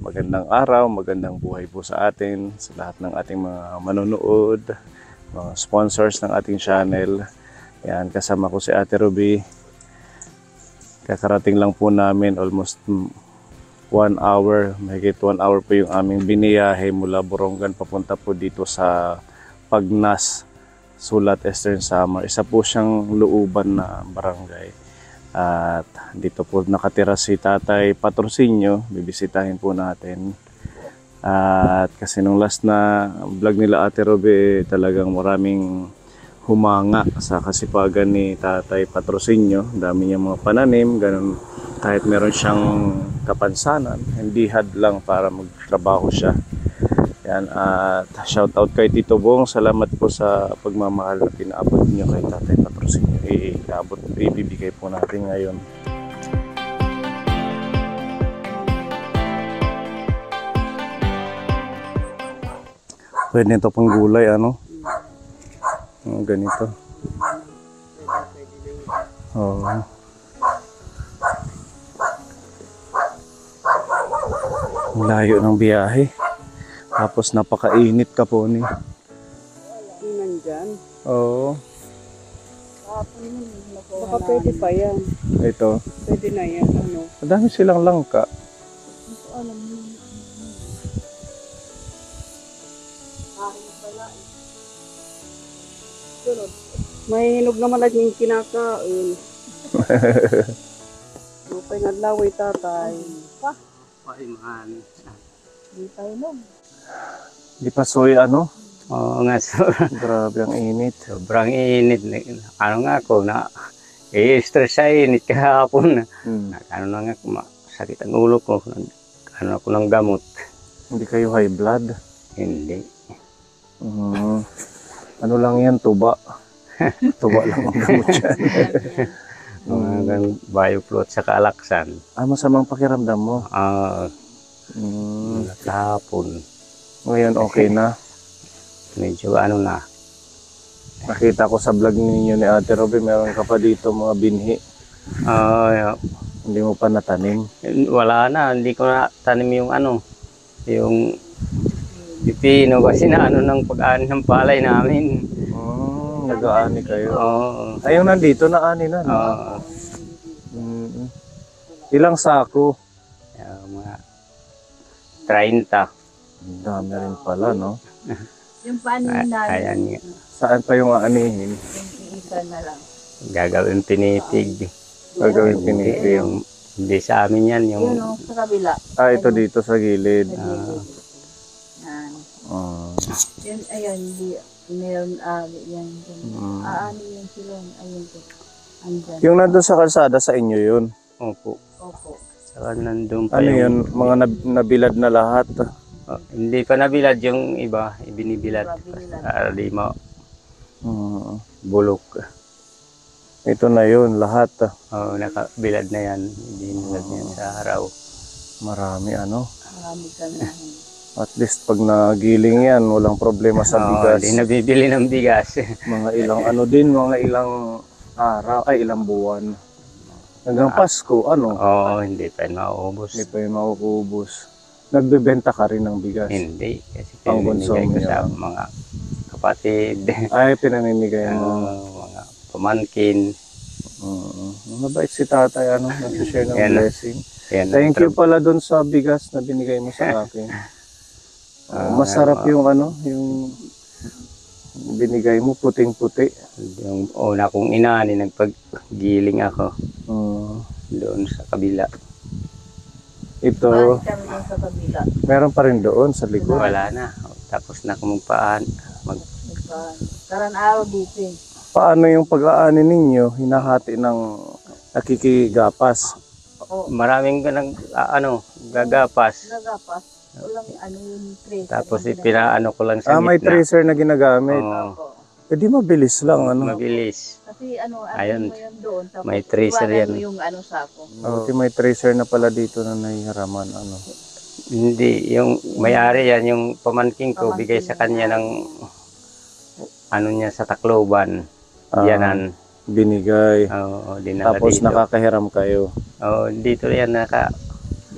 magandang araw, magandang buhay po sa atin, sa lahat ng ating mga manonood, mga sponsors ng ating channel. Yan, kasama ko si Ate Ruby. Kakarating lang po namin, almost 1 hour, mahigit 1 hour po yung aming biniyahe mula Borongan papunta po dito sa Pagnas, Sulat, Eastern Samar. Isa po siyang looban na barangay. At dito po nakatira si Tatay Patrocinio, bibisitahin po natin. At kasi nung last na vlog nila Ate Ruby, talagang maraming humanga sa kasipagan ni Tatay Patrocinio. Dami niya mga pananim, ganun, kahit meron siyang kapansanan, hindi hadlang para magtrabaho siya. Yan, at shout out kay Tito Bong, salamat po sa pagmamahal na pinaabot niyo kay Tatay Patrocinio. Ibibigay po natin ngayon. Pwede nito pang gulay, ano? Ganito. Oh. Layo ng biyahe. Tapos napakainit ka po ni. Nandyan. Oo. Baka pwede pa yan. Ito. Pwede na yan. Ano? Madami silang langka. May hinog naman lang yung kinakain. Lupay nga laway tatay. Paiman. Hindi tayo nun. Di pa soy ano? Oo nga, Grabe ang init. sobrang init. Ano nga ako, i-stress sa init kahapon. Ano na nga, sakit ang ulo ko. Ano ako ng gamot. Hindi kayo high blood? Hindi. Ano lang yan, tuba. Tuba lang ang gamot yan. Mga biofloat sa kaalaksan. Masamang pakiramdam mo? Kahapon. Ngayon okay na? Medyo ano na. Nakita ko sa vlog ninyo ni Ate Ruby, meron ka pa dito mga binhi. Hindi mo pa natanim? Wala na, hindi ko na tanim yung ano, yung pipino kasi na ano ng pag-ani ng palay namin. Nag-aani kayo? Oo. Ayun nandito na ani na. No? Ilang sako? Mga 30. Ang dami rin pala, no? Yung paanin na. Ayan nga. Saan pa yung aanihin? Yung isa na lang. Gagawin pinitig. Gagawin pinitig. Yung, hindi sa amin yan. Yung, Yun o, sa kabila. Ito dito sa gilid. Yan. Yun, ayun, di, meron, yan. Aani yan sila. Ayun po. Andyan. Yung nandun sa kalsada sa inyo yun? opo. Opo. Saka nandun pa Ano yung, yun? Mga nabilad na lahat? hindi pa nabilad yung iba. Ibinibilad. Di mo bulok. Ito na yun, lahat. Nakabilad na yan. Ibinibilad yan sa araw. Marami ano? Marami kami. At least pag nagiling yan, walang problema sa bigas. Hindi nabibili ng bigas. Mga ilang ano din, mga ilang araw, ilang buwan. Hanggang Pasko, ano? Hindi pa yun mauubos. Hindi pa yung maubos. Nagbebenta ka rin ng bigas? Hindi. Kasi Pang pinamimigay ko konsumo sa niya. mga kapatid. Ay, pinamimigay mo. Mga pamangkin. Mabait si tatay, ano? Nag-share ng Yan. blessing. Yan, Thank you pala doon sa bigas na binigay mo sa akin. Masarap yung ano, yung binigay mo, puting-puti. Yung una kong inani, nagpaggiling ako doon sa kabila. Ito, Kami doon sa kabila. meron pa rin doon sa likod. Wala na. Tapos na akong magpaan. Karan araw dito eh. Paano yung pag-aani ninyo? Hinahati ng nakikigapas. Maraming gagapas. Nagapas. Walang ano yung tracer. Tapos pinaano ko lang sa May gitna. tracer na ginagamit. Oo, Pwede mabilis lang, ano? mabilis. Kasi ano Ayun. mo yun doon. Tapos May tracer iwanan yan. mo yung ano sako. Buti may tracer na pala dito na nahihiraman, ano? Hindi, yung may-ari yan, yung pamangkin ko, bigay sa kanya ng ano niya sa Tacloban. Yanan. Binigay. Oo, dinala Tapos dito. nakakahiram kayo. Oo, dito yan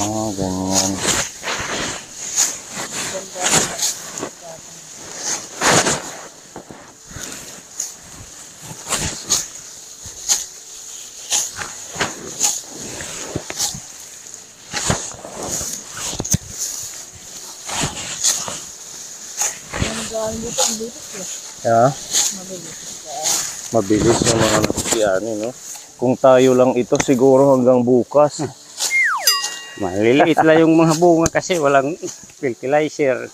Ganyan. Yeah. Mabilis yung mga nakikiani, no? Kung tayo lang ito, siguro hanggang bukas. Maliliit lang yung mga bunga kasi walang fertilizer.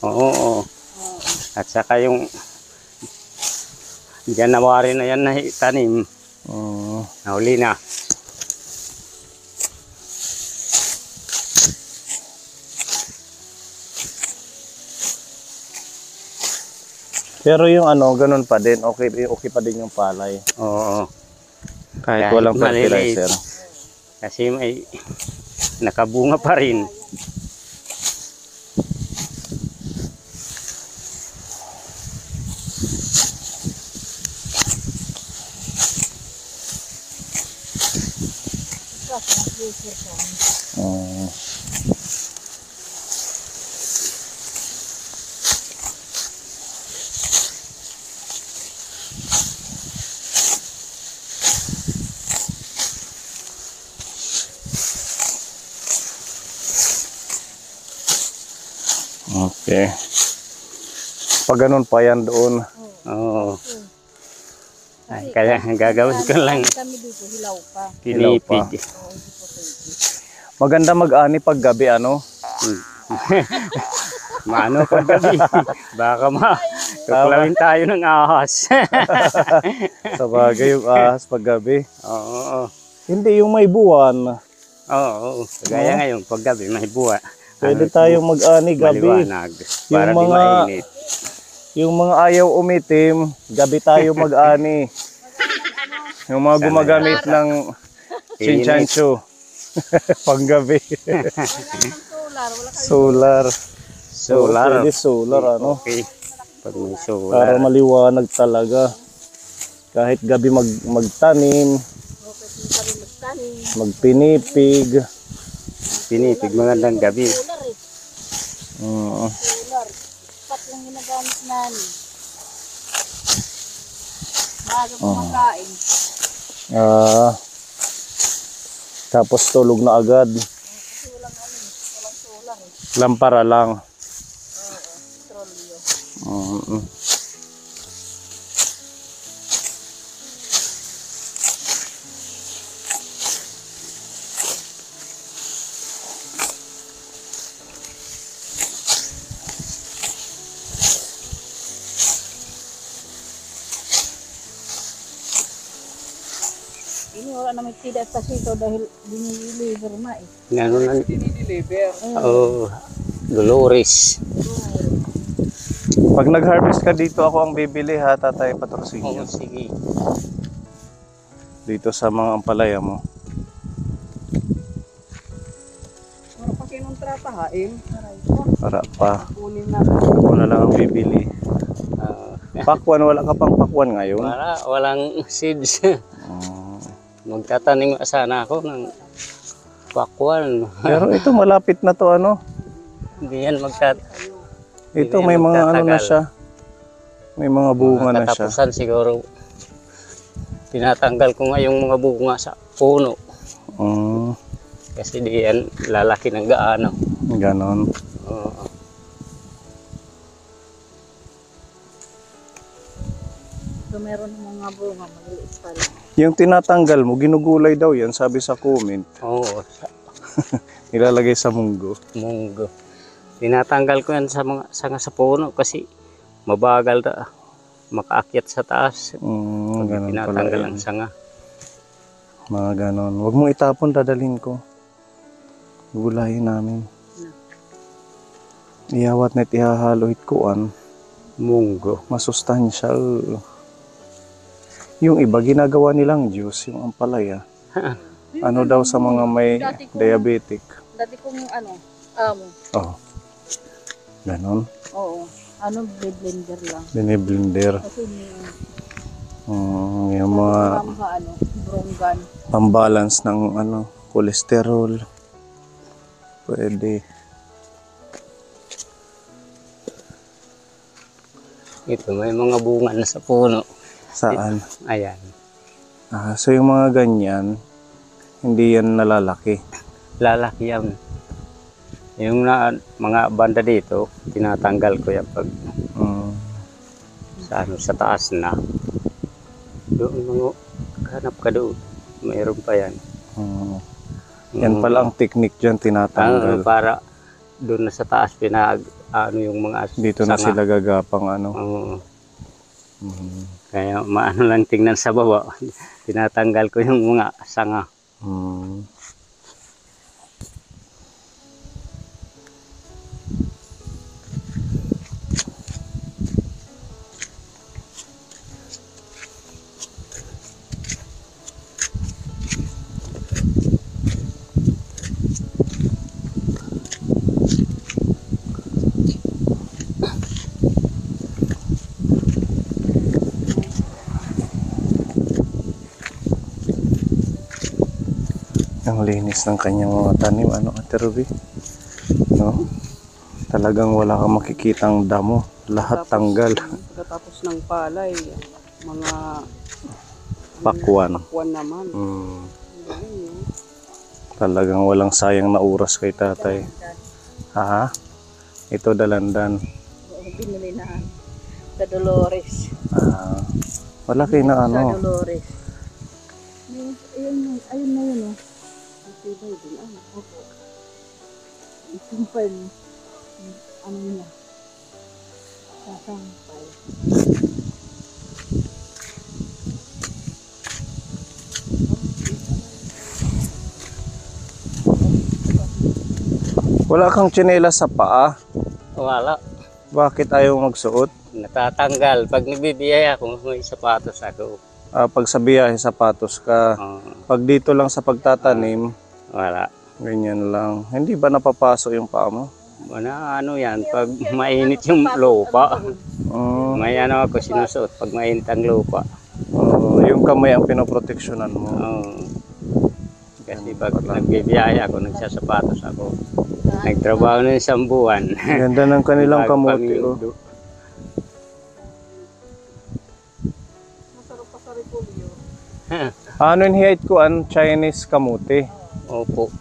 Oo. At saka yung January na yan na tanim. Nahuli na. Pero yung ano, ganun pa din. Okay pa din yung palay. Oo. Kahit Kahit walang maliliit. fertilizer. Kasi may nakabunga pa rin. Mm. Okay. Pag ganun pa yan doon. Oo. Ay, kaya gagawin ko lang Kami dito, hilaw pa. Hilaw pa. pinipig. Maganda mag-ani pag gabi, ano? Maano pag gabi. Baka tuklawin tayo ng ahas. Sa bagay yung ahas pag gabi. Oo. Hindi, yung may buwan. Oo. Kagaya ngayon, pag gabi, may buwa. Pwede tayong mag-ani gabi. Maliwanag. Para Yung di mga- mainit. Yung mga ayaw umitim, gabi tayo mag-ani. Yung mga gumagamit ng chinchancho. Panggabi. Solar, wala kayo. Solar. Solar. Pwede solar, ano? Okay. Pag may Para solar. maliwanag talaga. Kahit gabi magtanim, Okay, pa rin magtanim. magpinipig. Pinipig magandang gabi. Solar eh. Mm. Solar. Pat lang ginagamit namin. Maaga kumakain. Tapos tulog na agad. Kasi walang solar eh. Lampara lang. Petrolyo. Mm. Ini wala na may tidak kasi ito dahil diniliver ma eh. Ano lang. Diniliver. Oh, Dolores. Pag nag-harvest ka dito, ako ang bibili ha, Tatay Oo, Patrocinio. sige. Dito sa mga ampalaya mo. Wala pa kinong tratahain. Aray ko. Para pa. Kunin na. Ako na lang ang bibili. Ah, Pakwan, wala ka pang pakwan ngayon. walang seeds. Mm. Magtatanim sana ako ng pakwan. Pero ito malapit na to, ano? Hindi yan Ito Hindi may yan mga ano na magtatagal. siya. May mga bunga na siya. Katapusan siguro. Tinatanggal ko nga yung mga bunga sa puno. Mm, Kasi di yan lalaki ng gaano. ganon. Oo. So meron mga bunga, maliit pa lang. Yung tinatanggal mo, ginugulay daw yan, sabi sa comment. Oo, sa Nilalagay sa munggo. munggo. Tinatanggal ko yan sa mga sanga sa puno kasi mabagal makaakyat sa taas. Ganon pala Tinatanggal yan. ang sanga. Mga ganon. Huwag mong itapon, dadalhin ko. Gulayin namin. Iyawat na ihahalo kuan. Munggo. Masustansyal. Yung iba, ginagawa nilang juice, yung ampalaya. Ano daw sa mga may diabetic. Dati kong amo. Oh. Ganon. Oo. Blender lang. Biniblender. Kasi may Yung mga brownie. Borongan. Pambalance ng ano, kolesterol. Pwede. Ito, may mga bunga na sa puno. Saan? Ayan. So yung mga ganyan, hindi yan nalalaki. Lalaki yan. Yung mga banda dito, tinatanggal ko yan pag sa taas na. Doon mga hanap ka doon. Mayroon pa yan. Yan pala ang technique dyan, tinatanggal. Para doon na sa taas ano yung mga Dito na sila gagapang ano. Kaya maano lang tingnan sa baba. Tinatanggal ko yung mga sanga. Ang linis ng kanyang mga tanim, ano, Ate Ruby? No? Talagang wala kang makikitang damo. Lahat tanggal. Pagkatapos ng palay, mga Pakwan. pakwan naman. Talagang walang sayang na oras kay tatay. Ha? Ito dalandan. Binili na sa Dolores. Malaki na ano. Sa Dolores. Ayun na yun, oh. Ito ba yun? Opo. Itumpal. Ano niya? Sasampal. Wala kang tsinelas sa paa. Wala. Bakit ayaw magsuot? Natatanggal. Pag nagbibiyaya ako, may sapatos ako. Pag sa biyahe, sapatos ka. Pag dito lang sa pagtatanim, Wala. ganyan lang. Hindi ba napapasok yung paa mo? Ano yan, pag mainit yung lupa. May ano ako sinusuot pag mainit ang lupa. Yung kamay ang pinoproteksyonan mo. Kasi pag nagbibiyaya ako, nagsasapatos ako. Nagtrabaho na isang buwan. Ganda ng kanilang kamote. Oh. Masarap pa sa repolyo. Ano yung height ko? Ang Chinese kamote. Opo.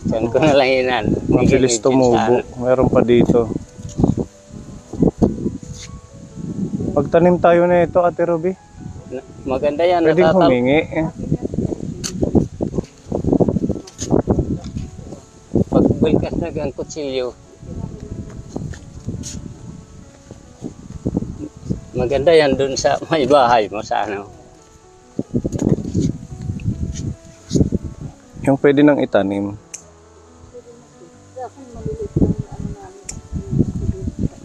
Saan ko na lang inan. Mabilis tumubo. Meron pa dito. Pagtanim tayo na ito, Ate Ruby. Maganda yan. Pwedeng humingi. Pagbulkas na ang kutsilyo. Maganda yan dun sa may bahay mo sa ano. Yung pwede nang itanim.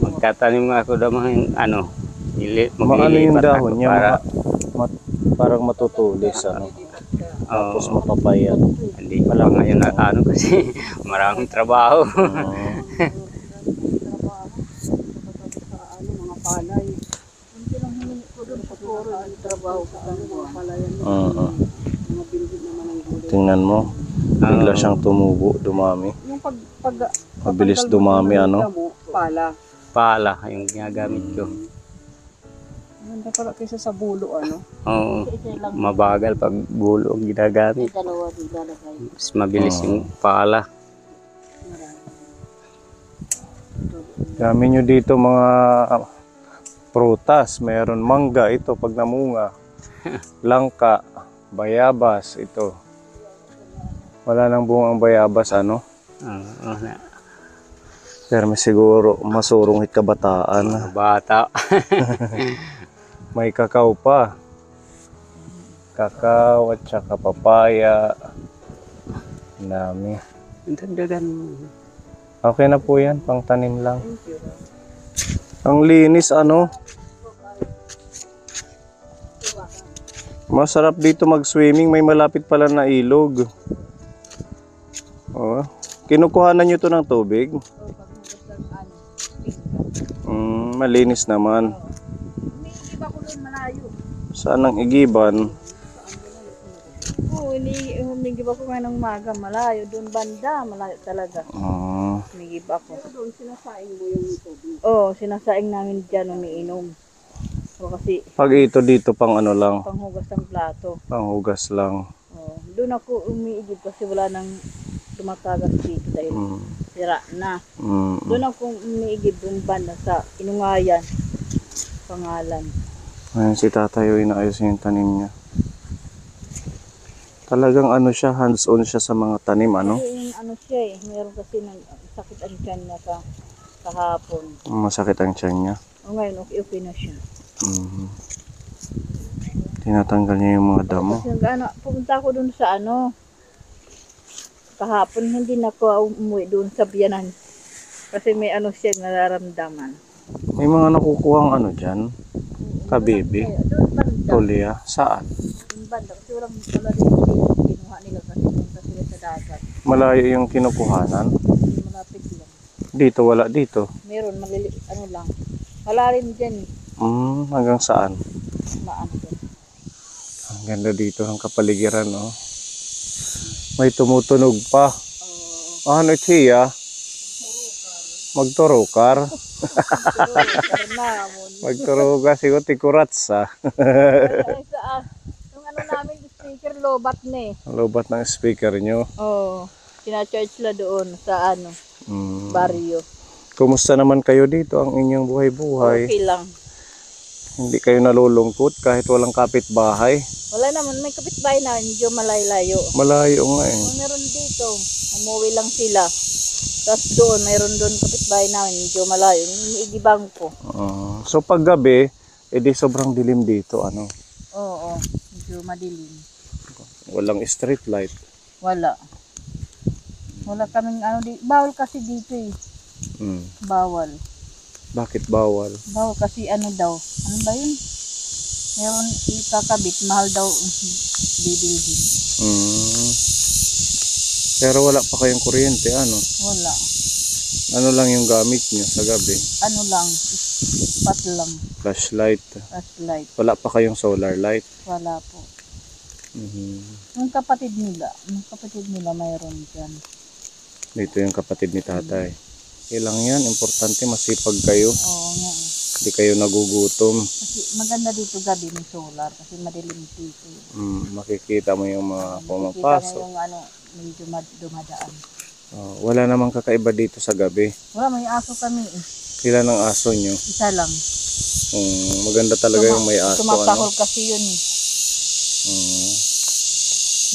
Magtatanim ako naman ano. Maano yung dahon niya? Para, parang matutulis. Ano? Tapos mapapayat. Hindi ko lang ngayon na ano kasi maraming trabaho. Mga palay. Hindi lang humingi ko doon sa puro. Trabaho ko sa mga palayan. Mga bindid naman ang gulay. Tingnan mo. Bigla siyang tumubo, dumami. Yung Mabilis dumami, ano? Pala. Pala yung ginagamit ko. Ganda pala kaysa sa bulo, ano? Oo. Mabagal pag bulo ang ginagamit. Dalawa din lalagay. Mas mabilis yung pala. Dami nyo dito mga prutas. Mayroon mangga, ito pag namunga. Langka, bayabas, ito. Wala nang bungang bayabas, ano? Pero may siguro masurong hit kabataan. Bata. May kakao pa. Kakao at saka papaya. Dami. Dagdagan. Okay na po yan, pang tanim lang. Ang linis, ano? Masarap dito mag-swimming, may malapit pala na ilog. Oh. Kinukuhanan nyo to ng tubig? Malinis naman. Saan ang igiban? Oo, humigib ako ngayon ng umaga, malayo. Doon banda, malayo talaga. Humigib ako. Doon sinasaing mo yung tubig? Oo, sinasaing namin dyan umiinom. So, kasi Pag ito dito pang ano lang, panghugas ng plato. panghugas lang. Oo, doon ako umiigib kasi wala nang tumatagas dito dahil sira na. Doon ako umiigib doon banda sa Inungayan. Pangalan. Ayan si tatay, inaayos niya yung tanim niya. Talagang ano siya, hands-on siya sa mga tanim, ano? Kasi yung ano siya eh, meron kasi ng sakit ang tiyan niya kahapon. Masakit ang tiyan niya. O ngayon, okay na siya. Tinatanggal niya yung mga damo. Kasi pumunta ako dun sa kahapon, hindi na ako umuwi dun sa biyanan. Kasi may siya nararamdaman. May mga nakukuhang ano dyan? Kabibi? Doon banda. Tulia? Saan? Doon banda. Kasi wala rin kinuha nila kasi punta sila sa dagat. Malayo yung kinukuhanan? Malapit lang. Dito, wala dito. Meron, lang. Wala rin dyan eh. Hanggang saan? Maano dyan. Ang ganda dito ng kapaligiran, oh. May tumutunog pa. Ano siya? Magturukar. Magturuga siguro tikuratsa. Yung namin speaker, lobat na eh. Lobat ng speaker nyo. Oo. Sina-charge la doon sa baryo. Kumusta naman kayo dito ang inyong buhay-buhay? Okay lang. Hindi kayo nalulungkot kahit walang kapitbahay? Wala naman, may kapitbahay na, medyo malayo. Malayo nga eh. Meron dito, umuwi lang sila. Tapos doon, mayroon doon kapitbahay namin, medyo malayo. Iigibang ko. So pag gabi, edi sobrang dilim dito, ano? Oo, medyo madilim. Walang street light. Wala. Wala kaming bawal kasi dito eh. Bawal. Bakit bawal? Bawal kasi daw. Ano ba yun? Meron ikakabit, mahal daw bibilhin. Pero wala pa kayong kuryente, ano? Wala. Ano lang yung gamit niyo sa gabi? Ano lang, spot lang. Flashlight. Flashlight. Wala pa kayong solar light? Wala po. Yung kapatid nila mayroon dyan. Dito yung kapatid ni tatay. Ilang yan, importante masipag kayo. Oo nga. Hindi kayo nagugutom. Kasi maganda dito gabi may solar kasi madilim dito. Makikita mo yung mga pumapasok. Makikita mo yung medyo dumadaan. Wala namang kakaiba dito sa gabi. Wala, may aso kami eh. Ilan ang aso nyo? Isa lang. Maganda talaga yung may aso. Tumatahol kasi yun eh.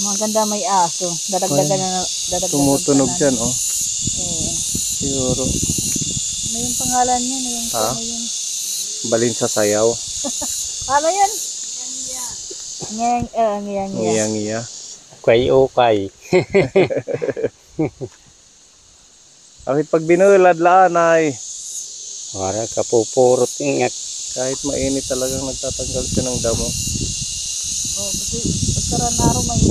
Maganda may aso. Dadagdagan na. Tumutunog dyan, oh. Oo. Siguro. May yung pangalan niya. Yung Balin sa sayaw. ano yan? Ngiyang. Ngiyang-ngiya. Okay. Kahit pag binulad lanay. Para kapupurot ingat. Kahit mainit talagang nagtatanggal siya ng damo. Kasi karanaro may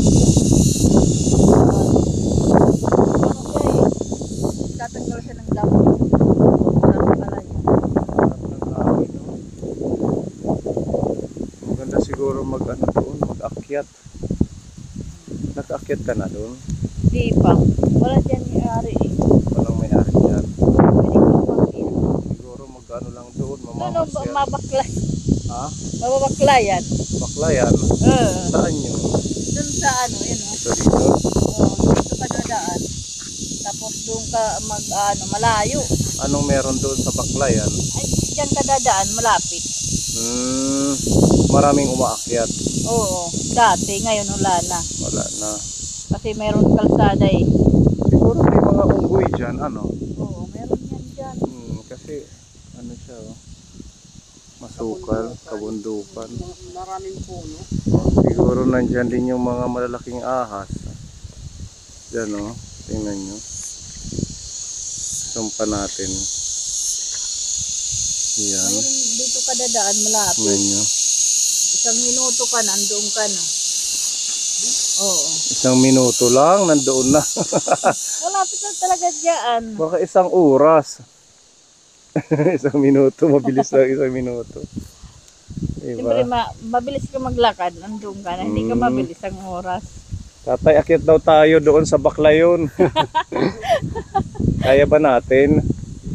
tatanggal siya ng damo. Maganda siguro mag-akyat. Nag-akyat ka na doon? Di pa. Wala dyan may-ari eh. Walang may-ari dyan. Pwede ko pang-in. Siguro mag-ano lang doon, Ano, mamamasyan. mabakla. Ha? Mababakla yan. Bakla yan. Saan yun? Doon sa yun o. Ito dito? Dito ka dadaan. Tapos doon ka malayo. Anong meron doon sa bakla yan? Ay, dyan ka dadaan, malapit. Maraming umaakyat. Oo, dati, ngayon wala na. Wala na. Kasi mayroon kalsada eh. Siguro may mga unggoy dyan, ano? Oo, meron yan dyan. Kasi, ano siya, oh. Masukal, kabundukan. Maraming puno. Siguro nandyan din yung mga malalaking ahas. Diyan, oh. Tingnan nyo. Sumpa natin. Yan. Dito ka dadaan, malapit. Tingnan nyo. Isang minuto ka, nandoon ka na. Oo. Isang minuto lang, nandoon na. Malapit na talaga dyan. Baka isang oras. Isang minuto, mabilis lang isang minuto. Siyempre, mabilis ka maglakad. Andun ka na. Hindi ka mabilis ang oras. Tatay, akyat daw tayo doon sa Baklayon. Kaya ba natin?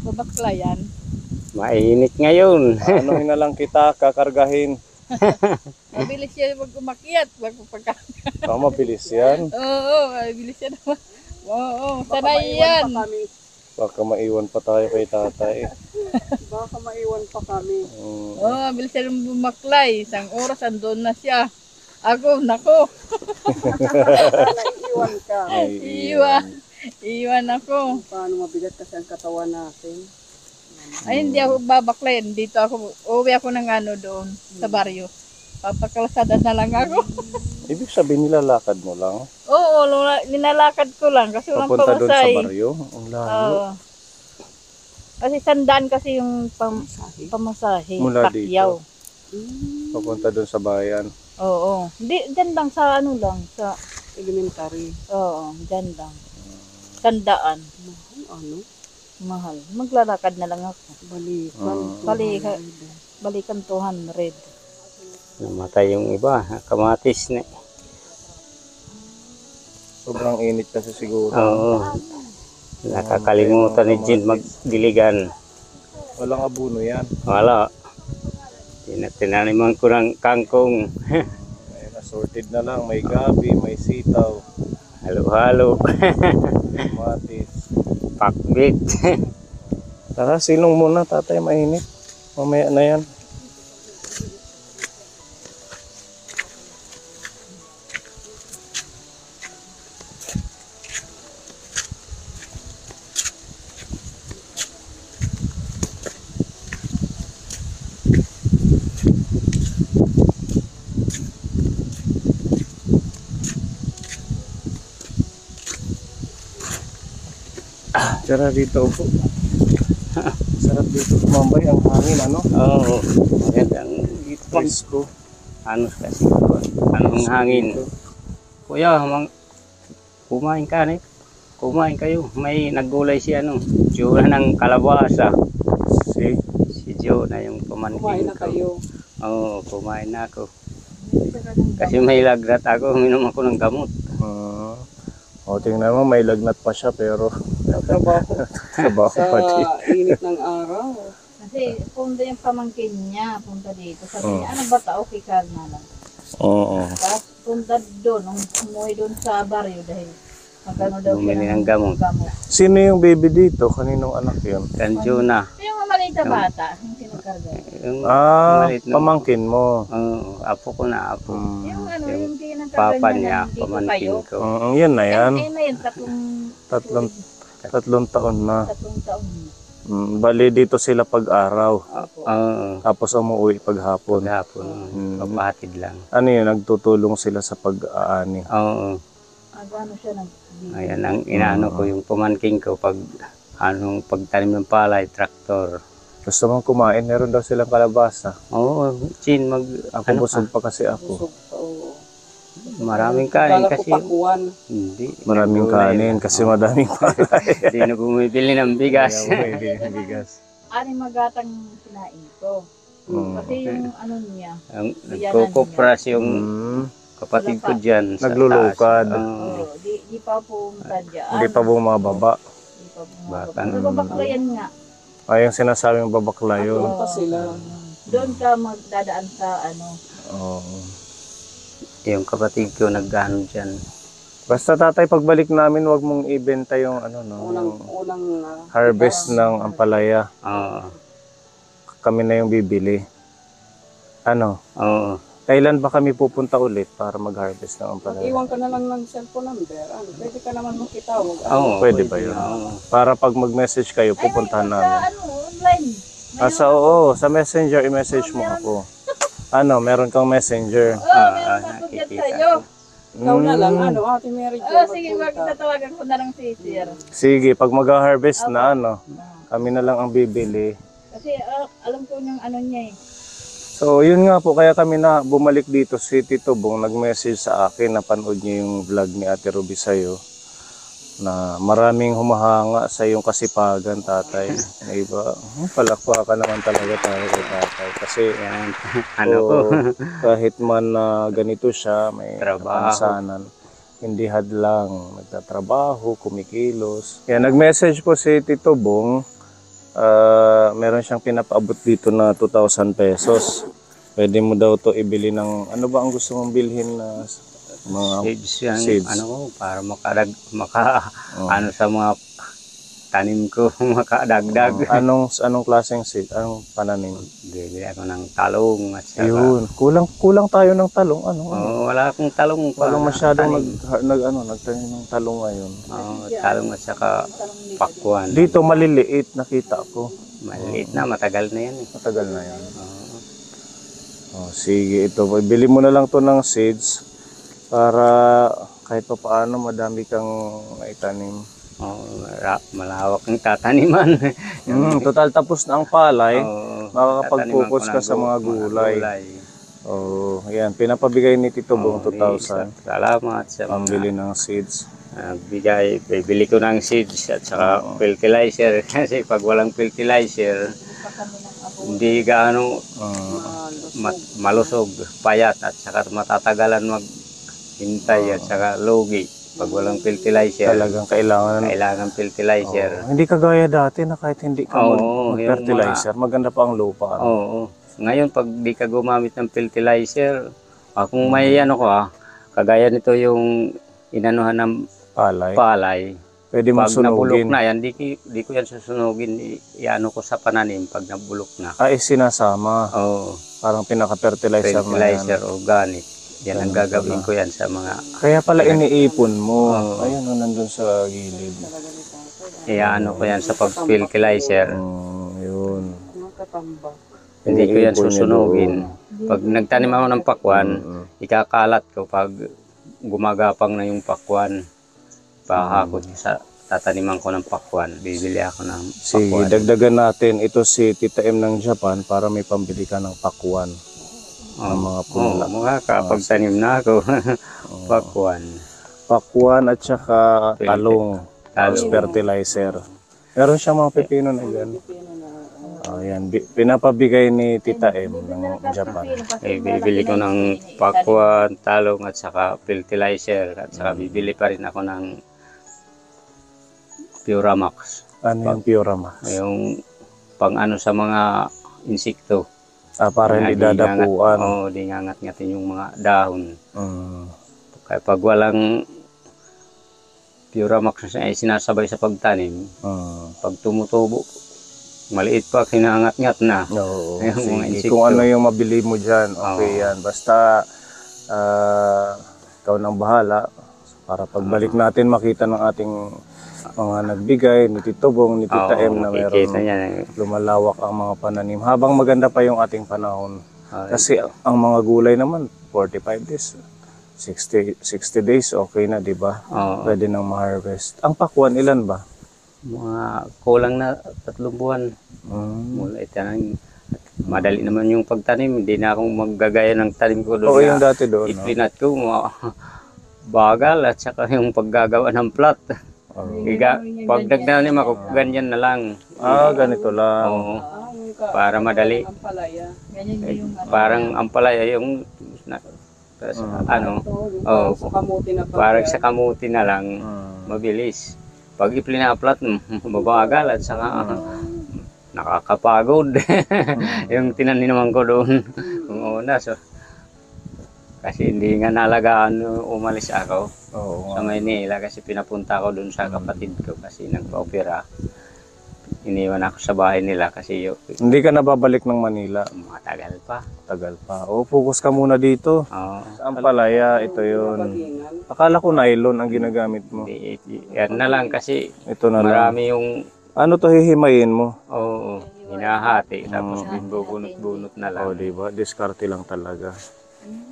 Babakla yan. Mainit ngayon. Anuhin na lang kita, kakargahin. Mabilis yan pag umakyat. Mabilis yan. Oo, mabilis yan naman. Oo, sanay yan. Baka maiwan pa tayo kay tatay. Baka maiwan pa kami. Oo, mabilis yan bumaklay. Isang oras, andun na siya. Ako, nako. Naiiwan ka. Iwan ako. Paano mabigat kasi ang katawan natin. Ay, hindi ako babaklayin. Dito ako, uwi ako ng doon, sa baryo. Papakalasada na lang ako. Ibig sabihin nilalakad mo lang? Oo, ninalakad ko lang kasi walang Papunta doon sa pamasay. baryo? Ang layo. Oo. Kasi sandaan kasi yung pamasahe. Mula Pacquiao. Papunta doon sa bayan. Oo. Hindi, dyan lang sa sa, Elementary. oo, dyan lang. Sandaan. Ano? Mahal. Maglalakad na lang ako. Balikan. Balikan 200. Namatay yung iba, kamatis na. Sobrang init kasi siguro. Oo. Nakakalimutan ni Jin magdiligan. Walang abuno yan. Wala. Tinaniman ko ng kangkong. Ayun, assorted na lang. May gabi, may sitaw, Halo-halo. kamatis. Pakbit. Tara, silong muna tatay, mainit. Mamaya na yan. Tara dito po. Sarap dito tumambay ang hangin, ano? Oo. Magandang dito. Presko. Ano kasi? Anong hangin? Kuya, kumain ka eh. Kumain kayo. May naggulay si Jonah ng kalabasa. Si Jonah yung Kumain pamangkin na ko. kayo. Oo, kumain na ako. Kasi may lagnat ako, uminom ako ng gamot. O, tingnan mo, may lagnat pa siya, pero trabaho Sa pa din. init ng araw. Kasi punta yung pamangkin niya, punta dito. Sabi niya, ano ba ta? Okay ka na lang. Oo. Tapos punta doon, umuwi doon sa baryo dahil magkano daw Bumili ng gamot. Sino yung baby dito? Kaninong anak yun? Kan Jonah. Yung maliit na bata, yung kinakarga. Yung maliit na- Pamangkin mo. Oo, apo ko na apo. Yung yung kinakarga Papa niya, niya, nandito pamangkin kayo. ko. Yan na yan. Ayun na yun, Tatlong taon na. tatlong taon na. Bali dito sila pag-araw. Oo, Tapos umuwi paghapon. hapon. Papahatid lang. Ano yun? Nagtutulong sila sa pag-aani. Oo. Ano siya nag Ayan ang inaano ko yung pamangkin ko pag pagtanim ng palay, traktor. Gusto mong kumain? Meron daw silang kalabasa. Oo, Chin, Ako ano busog pa kasi ako. Busog pa, oo. maraming kanin Kala ko kasi. pakuan. Hindi. Maraming kanin kasi madaming palay. Hindi na bumibili ng bigas. Kaya may bigas. Ani magatang kinain ko. Kasi yung niya, Ang nagkukupras yung kapatid ko dyan. sa Naglulukad. taas. Oo. di pa pumunta dyan. Hindi pa bumababa. Di pa Baka- bumababa. Nababaklayan nga. Ay, yung sinasabing babakla yun. Doon pa sila. Doon ka magdadaan sa Oo. Yung kapatid ko nag-ano dyan. Basta tatay, pagbalik namin, wag mong ibenta yung Unang harvest ng ampalaya. Oo. Kami na yung bibili. Oo. Kailan ba kami pupunta ulit para mag-harvest ng ampalaya? Iwan ka na lang ng cellphone number. Pwede ka naman makitawag. Oo. Pwede ba yun? Oo. Para pag mag-message kayo, pupuntahan namin. online. Sa messenger, i-message mo ako. Meron kang messenger. Meron ako dyan nakikita sa'yo. Ikaw na lang, Ate Mary Jo. Sige, magtatawagan ko na lang si Sir. Sige, pag mag-harvest na, kami na lang ang bibili. Kasi alam ko yung niya eh. So, yun nga po, kaya kami na bumalik dito si Tito Bong, nag-message sa akin, napanood niya yung vlog ni Ate Ruby sa'yo. na maraming humahanga sa iyong kasipagan, tatay. Diba? Palakpakan naman talaga tayo kay tatay. Kasi Yan, ano ko, kahit man na ganito siya, may Trabaho. kapansanan, hindi hadlang, nagtatrabaho, kumikilos. Kaya nag-message po si Tito Bong, meron siyang pinapaabot dito na 2,000 pesos. Pwede mo daw to ibili ng, ano ba ang gusto mong bilhin na mga seeds yan, seeds. ano ko, para ano sa mga tanim ko, makadagdag. anong klaseng seed? Anong pananim? Bili ako ng talong at saka, Yun, kulang tayo ng talong. wala akong talong pa. Walang masyadong tanim. nagtanim ng talong ngayon. Talong at saka pakwan. Dito maliliit, nakita ko. Maliit na, matagal na yan. Matagal na yan. Sige, ito. Bili mo na lang to ng seeds para kahit pa paano madami kang maitanim. Malawak ang tataniman. Total tapos na ang palay. Makakapag-focus Makakapag-focus ka sa mga gulay. Ayan. Pinapabigay ni Tito Bong 2,000. Salamat sa Pambili ng seeds. bibili ko ng seeds at saka fertilizer kasi pag walang fertilizer hindi gaano malusog, payat at saka matatagalan maghintay at saka lugi pag walang fertilizer. Talagang kailangan fertilizer. Hindi kagaya dati na kahit hindi ka mag-fertilizer, maganda pa ang lupa. Ngayon pag di ka gumamit ng fertilizer, kung may kagaya nito yung inanuhan ng palay. Pwede mong pag sunugin. nabulok na yan, di ko yan susunugin, iano ko sa pananim pag nabulok na. Sinasama. Parang pinaka-fertilizer na yan. Fertilizer organic. Yan ang gagawin ko yan sa mga... Kaya pala iniipon mo. Ayan nandun sa gilid. Iano ko yan sa pag-fertilizer. Yun. Hindi ko yan susunugin. Pag nagtanim ako ng pakwan, ikakalat ko pag gumagapang na yung pakwan. Pakakot sa tataniman ko ng pakwan. Bibili ako ng pakwan. Sige, dagdagan natin. Ito si Tita M ng Japan para may pambili ka ng pakwan. Ng mga punla. Makakapagtanim na ako. Pakwan. Pakwan at saka talong. As fertilizer. Meron siyang mga pepino na yan. Ayan, pinapabigay ni Tita M ng Japan. Bibili ko ng pakwan, talong at saka fertilizer. At saka bibili pa rin ako ng Puramax. Ano yung Puramax? Yung pang-ano sa mga insekto. Para hindi dadapuan. Di ngangat-ngatin yung mga dahon. Kaya pag walang Puramax na sinasabay sa pagtanim, pag tumutubo, maliit pa, kinangat-ngat na. Yung mga insekto. Kung ano yung mabili mo dyan, okay yan. Basta, ikaw nang bahala. Para pagbalik natin, makita ng ating mga nagbigay, ni Tito Bong, ni Tita M na meron lumalawak ang mga pananim. Habang maganda pa yung ating panahon. Kasi ang mga gulay naman, 45 days. 60 days, okay na, di ba? Pwede nang ma-harvest. Ang pakwan, ilan ba? Mga kulang na 3 buwan. Mula madali naman yung pagtanim. Hindi na akong maggagaya ng tanim ko doon. Yung dati doon. Iplinat ko, bagal at saka yung paggagawa ng plot. Pag nagtanim ako, ganyan na lang. Ganito lang. Para madali. Parang ampalaya yung parang sa kamuti na lang, mabilis. Pag iplinaplat, mabagal at saka nakakapagod. Yung tinaniman ko doon nung una. Kasi hindi nga nalagaan umalis ako sa Maynila kasi pinapunta ako doon sa kapatid ko kasi nagpa-opera. Iniwan ako sa bahay nila kasi hindi ka nababalik ng Manila? Matagal pa. Tagal pa. Focus ka muna dito. Sa Ampalaya, ito yun. Akala ko nylon ang ginagamit mo. Yan na lang kasi ito na marami lang. yung... Ano to hihimayin mo? Hinahati tapos bubunot-bunot na lang. Diba? Diskarte lang talaga.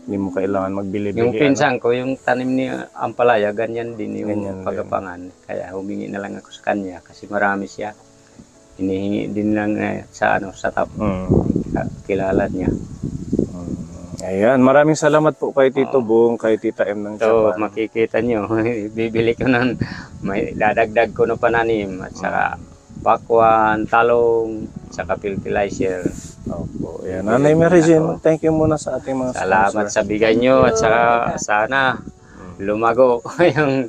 Hindi mo kailangan magbili-bili. Yung pinsan ko, yung tanim ni Ampalaya, ganyan din yung pagapangan. Kaya humingi na lang ako sa kanya kasi marami siya. Hinihingi din lang sa top. Kilala niya. Ayan, maraming salamat po kay Tito Bong, kay Tita M ng So, Japan. makikita nyo, bibili ko ng, may dadagdag ko ng pananim, at saka pakwan, talong, at saka fertilizer. Opo, ayan. Nanay Mary Jane, thank you muna sa ating mga Salamat sponsor. sa bigay nyo, at saka sana lumago yung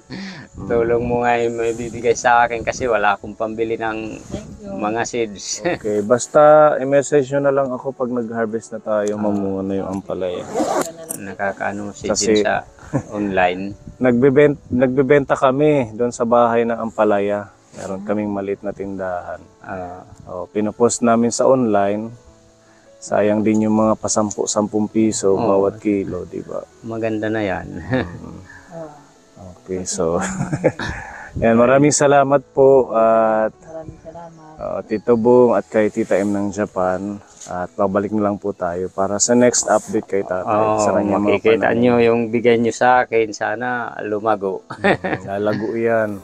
tulong mo nga yung may bibigay sa akin kasi wala akong pambili ng mga seeds. Okay, basta i-message nyo na lang ako pag nag-harvest na tayo, mamunga na yung ampalaya. Nakakaano si Kasi- Jin sa online. Nagbebenta kami doon sa bahay ng ampalaya. Meron kaming maliit na tindahan. Pinupost namin sa online. Sayang din yung mga pasampu-10 piso bawat kilo, di ba? Maganda na yan. Okay, so yan, maraming salamat po at Maraming salamat. Tito Bong at kay Tita M ng Japan. At babalik na lang po tayo para sa next update kay Tatay sa kanyang mga Makikita pananim. nyo yung bigay nyo sa akin, sana lumago. Lalago yan.